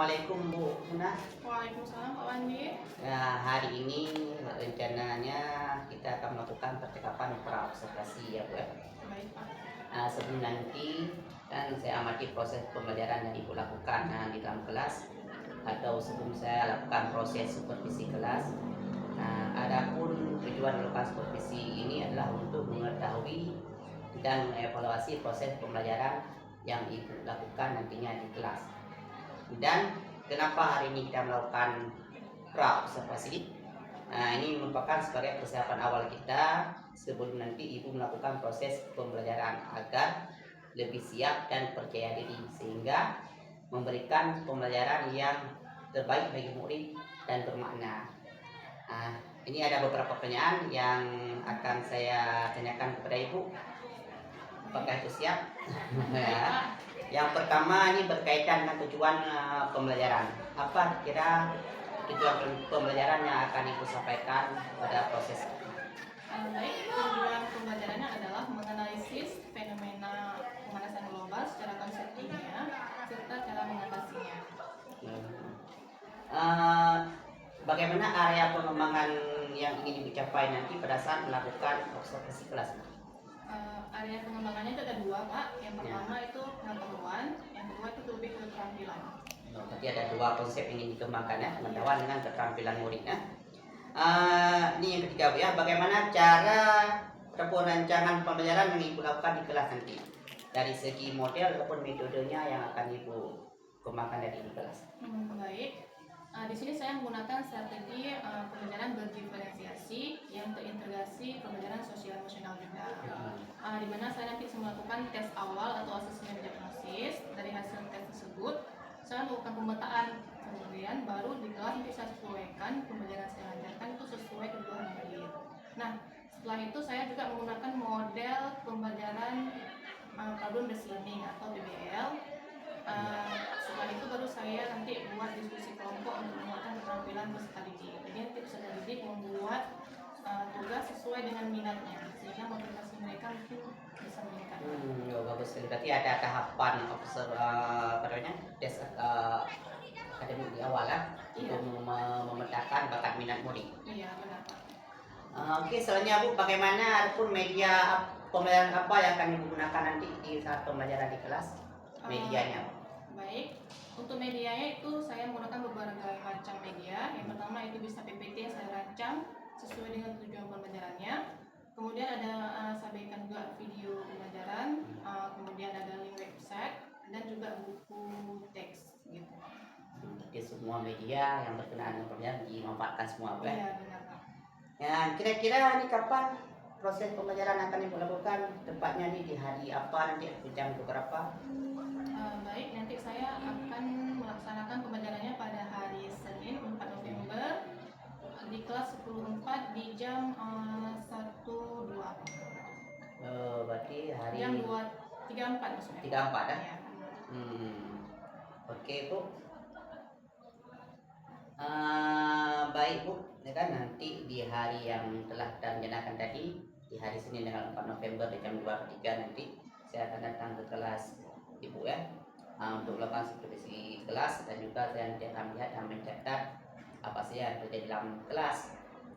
Assalamualaikum Bu Muna. Waalaikumsalam Pak Wandi. Nah, hari ini rencananya kita akan melakukan percakapan pra-observasi ya Bu ya. Baik Pak. Nah, sebelum nanti kan saya amati proses pembelajaran yang Ibu lakukan di dalam kelas atau sebelum saya lakukan proses supervisi kelas. Nah, adapun tujuan melakukan supervisi ini adalah untuk mengetahui dan mengevaluasi proses pembelajaran yang Ibu lakukan nantinya di kelas. Dan kenapa hari ini kita melakukan pra-observasi? Nah, ini merupakan sebagai persiapan awal kita sebelum nanti Ibu melakukan proses pembelajaran agar lebih siap dan percaya diri sehingga memberikan pembelajaran yang terbaik bagi murid dan bermakna. Nah, ini ada beberapa pertanyaan yang akan saya tanyakan kepada Ibu. Apakah itu siap? Ya. Yang pertama ini berkaitan dengan tujuan pembelajaran. Apa kira tujuan pembelajaran yang akan Ibu sampaikan pada proses? Baik, tujuan pembelajarannya adalah menganalisis fenomena pemanasan global secara konsep ilmiah serta cara mengatasinya. Bagaimana area pengembangan yang ingin dicapai nanti pada saat melakukan observasi kelas? Area pengembangannya itu ada dua Pak. Yang pertama itu pengetahuan, yang kedua itu lebih ke keterampilan. Berarti ada dua konsep yang ingin dikembangkan ya, pengetahuan dengan keterampilan muridnya. Ini yang ketiga Bu ya, bagaimana cara ataupun rancangan pembelajaran yang Ibu lakukan di kelas nanti dari segi model ataupun metodenya yang akan Ibu kembangkan dari di kelas. Baik. Di sini saya menggunakan strategi pembelajaran berdiferensiasi yang terintegrasi pembelajaran sosial emosional juga. Di mana saya nanti melakukan tes awal atau asesmen diagnosis. Dari hasil tes tersebut, saya melakukan pemetaan, kemudian baru di kelas nanti saya sesuaikan pembelajaran saya ajarkan itu sesuai kebutuhan murid. Nah, setelah itu saya juga menggunakan model pembelajaran problem based learning atau PBL. Setelah itu baru saya nanti buat diskusi kelompok untuk menguatkan keterampilan peserta didik. Jadi nanti peserta didik membuat tugas sesuai dengan minatnya sehingga motivasi mereka mungkin bisa meningkat. Bagus sekali. Berarti ada tahapan tes akademik di awal ya, Iya. untuk memetakan bakat minat murid. Iya benar Pak. Oke, selanjutnya Bu, bagaimana ataupun media pembelajaran apa yang akan Ibu gunakan nanti di saat pembelajaran di kelas? Medianya. Baik, untuk medianya itu saya menggunakan beberapa macam media. Yang pertama itu bisa PPT yang saya rancang sesuai dengan tujuan pembelajarannya. Kemudian ada saya berikan juga video pembelajaran, kemudian ada link website dan juga buku teks gitu. Jadi semua media yang berkenaan dengan pembelajaran dimanfaatkan semua, Bu. Iya benar Pak. Ya, kira-kira ini kapan proses pembelajaran akan Ibu lakukan? Tepatnya nih di hari apa nanti? Jam berapa? Baik, nanti saya akan melaksanakan pembelajarannya pada hari Senin 4 November di kelas 10.4 di jam 1.2. Berarti hari Jam 2.34 maksudnya. 34 ya? Ya. Oke Bu. Baik Bu, ya kan nanti di hari yang telah kita rencanakan tadi di hari Senin tanggal 4 November di jam 2.3 nanti saya akan datang ke kelas Ibu ya, untuk melakukan supervisi kelas dan juga saya nanti akan melihat dan mencatat apa saja yang terjadi dalam kelas.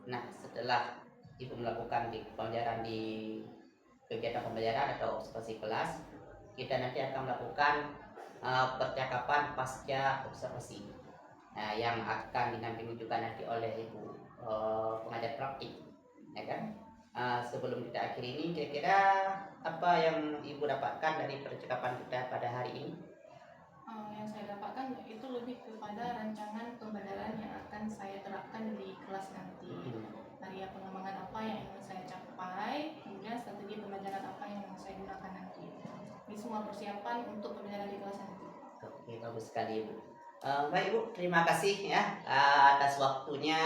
Nah, setelah Ibu melakukan di pembelajaran di kegiatan pembelajaran atau observasi kelas, kita nanti akan melakukan percakapan pasca observasi yang akan dinampingi juga nanti oleh Ibu pengajar praktik, ya kan? Sebelum kita akhiri ini, kira-kira apa yang Ibu dapatkan dari percakapan kita pada hari ini? Yang saya dapatkan itu lebih kepada rancangan pembelajaran yang akan saya terapkan di kelas nanti. Area pengembangan apa yang ingin saya capai, kemudian strategi pembelajaran apa yang ingin saya gunakan nanti. Ini semua persiapan untuk pembelajaran di kelas nanti. Oke, bagus sekali Bu. Baik Bu, terima kasih ya atas waktunya.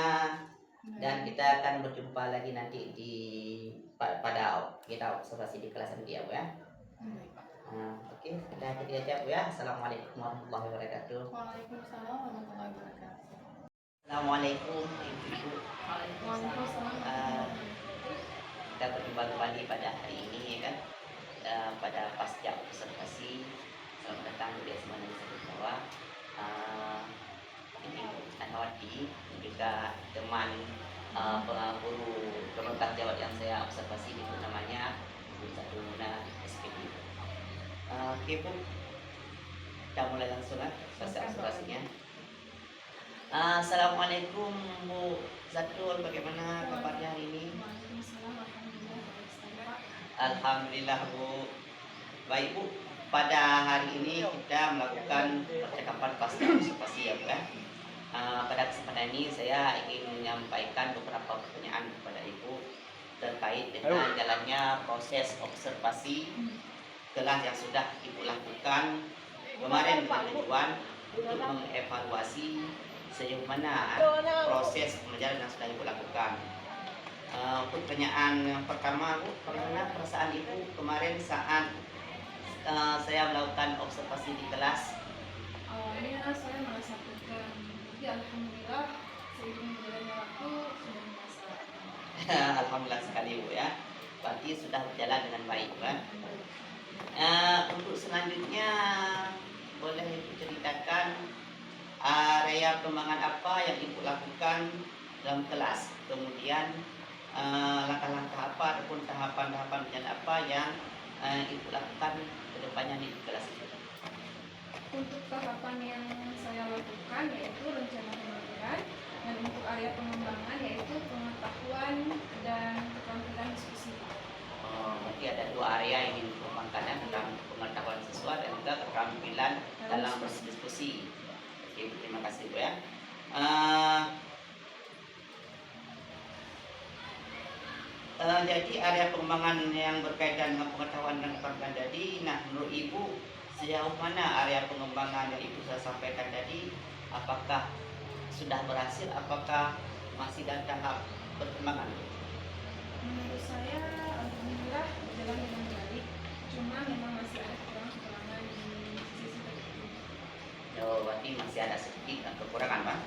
Dan kita akan berjumpa lagi nanti pada kita observasi di kelas nanti ya Bu ya. Oke, kita akhiri aja Bu ya. Assalamualaikum warahmatullahi wabarakatuh. Waalaikumsalam warahmatullahi wabarakatuh. Assalamualaikum Ibu. Waalaikumsalam. Kita berjumpa kembali pada hari ini ya kan, pada pasca observasi. Selamat datang di semua di bawah. uh, ini Anwati, juga teman guru pemerintah Jawa yang saya observasi itu namanya Bu Satuna SPD. Oke Bu, kita mulai langsung observasinya. Assalamualaikum Bu Zatul, bagaimana kabarnya hari ini? Waalaikumsalam warahmatullahi wabarakatuh. Alhamdulillah Bu. Baik Bu, pada hari ini kita melakukan percakapan pasca observasi ya Bu ya. Pada kesempatan ini saya ingin menyampaikan beberapa pertanyaan kepada Ibu terkait dengan jalannya proses observasi kelas yang sudah Ibu lakukan kemarin dengan tujuan untuk mengevaluasi sejauh mana proses pembelajaran yang sudah Ibu lakukan. Pertanyaan yang pertama Bu, bagaimana perasaan Ibu kemarin saat saya melakukan observasi di kelas? Awalnya saya merasa tegang, tapi alhamdulillah seiring berjalannya waktu sudah merasa Alhamdulillah sekali Bu ya. Berarti sudah berjalan dengan baik kan? Untuk selanjutnya boleh Ibu ceritakan area pengembangan apa yang Ibu lakukan dalam kelas, kemudian langkah-langkah apa ataupun tahapan-tahapan berjalan apa yang Ibu lakukan ke depannya di kelas itu. Untuk tahapan yang saya lakukan yaitu rencana pembelajaran, dan untuk area pengembangan yaitu pengetahuan dan keterampilan diskusi. Berarti ada dua area yang ingin dikembangkan, tentang pengetahuan siswa dan juga keterampilan dalam berdiskusi. Oke, terima kasih Bu ya. Jadi area pengembangan yang berkaitan dengan pengetahuan dan keterampilan tadi, nah menurut Ibu sejauh mana area pengembangan yang Ibu sudah sampaikan tadi? Apakah sudah berhasil? Apakah masih dalam tahap perkembangan? Menurut saya alhamdulillah berjalan dengan baik, cuma memang masih ada kekurangan di sisi tertentu. Berarti masih ada sedikit kekurangan Pak.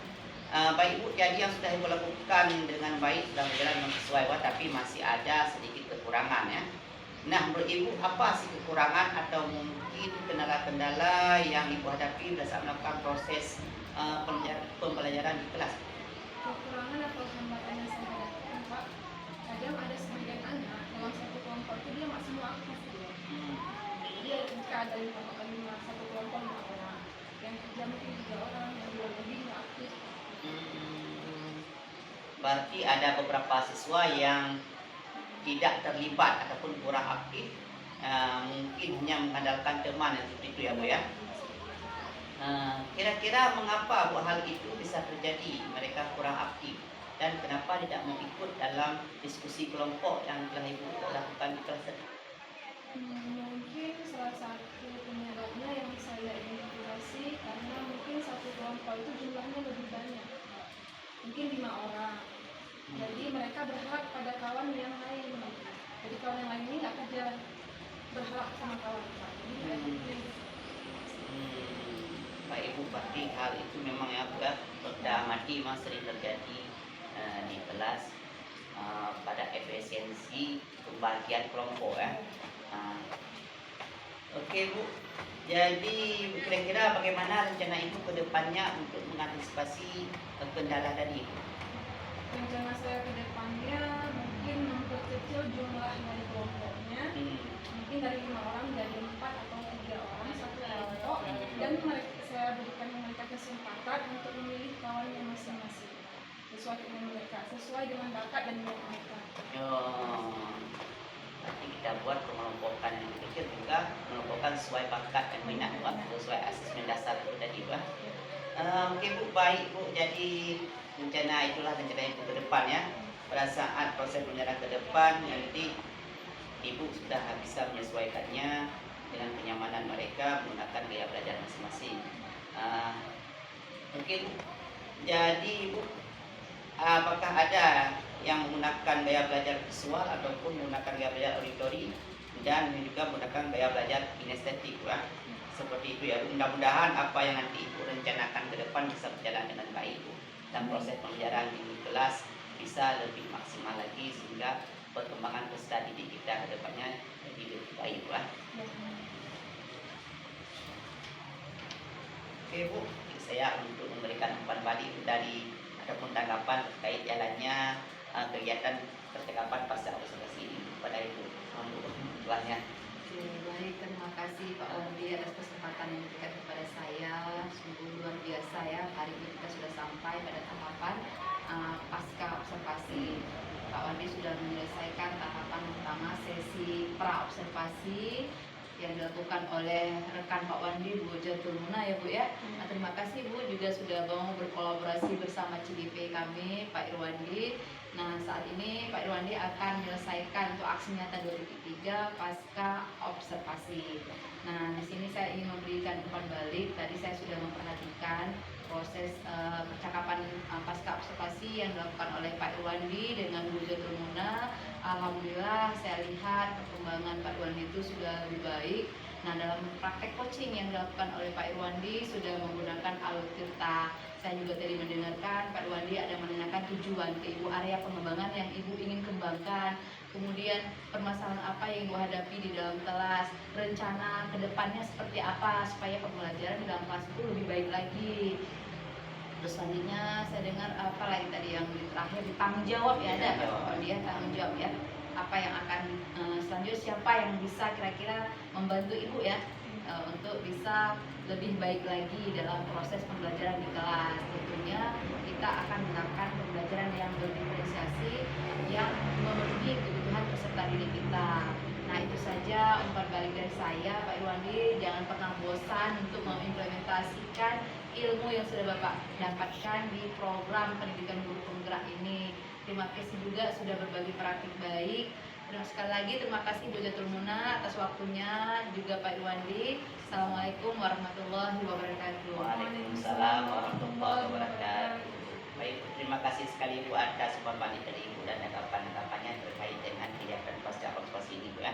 Baik Bu, jadi yang sudah Ibu lakukan dengan baik sudah berjalan dengan sesuai Pak, tapi masih ada sedikit kekurangan ya. Nah menurut Ibu apa sih kekurangan atau mungkin kendala-kendala yang Ibu hadapi pada saat melakukan proses pembelajaran di kelas? Kekurangan atau hambatan yang saya hadapi, Pak, kadang ada sebagian anak dalam satu kelompok itu dia maksimal aktif gitu. Jadi jika ada satu kelompok 5 orang, yang kerja mungkin 3 orang, yang 2 lebih nggak aktif. Berarti ada beberapa siswa yang tidak terlibat ataupun kurang aktif, mungkin hanya mengandalkan teman yang seperti itu ya Bu ya. Kira-kira mengapa Bu hal itu bisa terjadi, mereka kurang aktif, dan kenapa tidak mau ikut dalam diskusi kelompok yang telah Ibu lakukan di kelas tadi? Mungkin salah satu penyebabnya yang saya identifikasi karena mungkin satu kelompok itu jumlahnya lebih banyak, mungkin 5 orang. Jadi mereka berharap pada kawan yang lain. Jadi kawan yang lain ini nggak kerja berharap sama kawan. Jadi Baik Ibu, berarti hal itu memang ya Bu ya, sudah mati memang sering terjadi di kelas pada efisiensi pembagian kelompok ya. Oke Bu, jadi kira-kira bagaimana rencana Ibu ke depannya untuk mengantisipasi kendala tadi? rencana saya ke depannya mungkin memperkecil jumlah dari kelompoknya, mungkin dari 5 orang jadi 4 atau 3 orang satu kelompok, dan saya berikan mereka kesempatan untuk memilih kawannya masing-masing sesuai dengan mereka, sesuai dengan bakat dan minat mereka. Nanti kita buat pengelompokan yang kecil juga mengelompokkan sesuai bakat dan minat Bu, sesuai asesmen dasar itu tadi Bu. Oke Bu, baik Bu, jadi rencana itulah rencana Ibu ke depan ya. Pada saat proses pembelajaran ke depan nanti Ibu sudah bisa menyesuaikannya dengan kenyamanan mereka menggunakan gaya belajar masing-masing. Oke Bu, jadi Ibu apakah ada yang menggunakan gaya belajar visual ataupun menggunakan gaya belajar auditori dan juga menggunakan gaya belajar kinestetik ya? Seperti itu ya Bu. Mudah-mudahan apa yang nanti Ibu rencanakan ke depan bisa berjalan dengan baik Bu, dan proses pembelajaran di kelas bisa lebih maksimal lagi sehingga perkembangan peserta didik kita ke depannya lebih baik Bu. Oke Bu, saya untuk memberikan umpan balik dari ataupun tanggapan terkait jalannya kegiatan percakapan pasca observasi ini pada Ibu. Selanjutnya. Oke, baik, terima kasih Pak Wandi atas kesempatan yang diberikan kepada saya. Sungguh luar biasa ya, hari ini kita sudah sampai pada tahapan pasca observasi. Pak Wandi sudah menyelesaikan tahapan pertama sesi pra observasi yang dilakukan oleh rekan Pak Wandi, Bu Jatul Muna ya Bu ya. Nah, terima kasih Bu juga sudah mau berkolaborasi bersama CDP kami Pak Irwandi. Nah, saat ini Pak Irwandi akan menyelesaikan untuk aksi nyata 2003 pasca observasi. Nah, di sini saya ingin memberikan umpan balik. Tadi saya sudah memperhatikan proses percakapan pasca observasi yang dilakukan oleh Pak Irwandi dengan Bu Jatul Muna. Alhamdulillah saya lihat perkembangan Pak Irwandi itu sudah lebih baik. Nah, dalam praktek coaching yang dilakukan oleh Pak Irwandi sudah menggunakan Alur Tirta. Saya juga tadi mendengarkan Pak Irwandi ada menanyakan tujuan ke Ibu, area pengembangan yang Ibu ingin kembangkan, kemudian permasalahan apa yang Ibu hadapi di dalam kelas, rencana ke depannya seperti apa supaya pembelajaran di dalam kelas itu lebih baik lagi. Terus selanjutnya saya dengar apa lagi tadi yang di terakhir, tanggung jawab ya, ada Pak Irwandi ya, tanggung jawab ya, apa yang akan selanjutnya, siapa yang bisa kira-kira membantu Ibu ya untuk bisa lebih baik lagi dalam proses pembelajaran di kelas. Tentunya kita akan melakukan pembelajaran yang berdiferensiasi yang memenuhi kebutuhan peserta didik kita. Nah, itu saja umpan balik dari saya Pak Irwandi. Jangan pernah bosan untuk mengimplementasikan ilmu yang sudah Bapak dapatkan di program pendidikan guru penggerak ini. Terima kasih juga sudah berbagi praktik baik. Sekali lagi terima kasih Bu Jatul Muna atas waktunya, juga Pak Irwandi. Assalamualaikum warahmatullahi wabarakatuh. Waalaikumsalam warahmatullahi wabarakatuh. Baik, terima kasih sekali Bu atas umpan balik dari Ibu dan tanggapan-tanggapannya terkait dengan kegiatan pasca observasi ini Bu ya.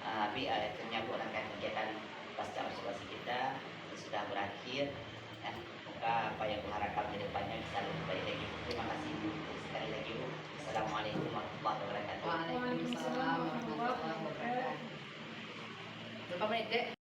Tapi akhirnya Bu rangkaian kegiatan pasca observasi kita sudah berakhir. Ya, semoga apa yang mengharapkan ke depannya bisa lebih baik lagi. Terima kasih Bu sekali lagi Bu. Assalamualaikum warahmatullahi wabarakatuh. Waalaikumsalam warahmatullahi wabarakatuh. Berapa menit, Dek?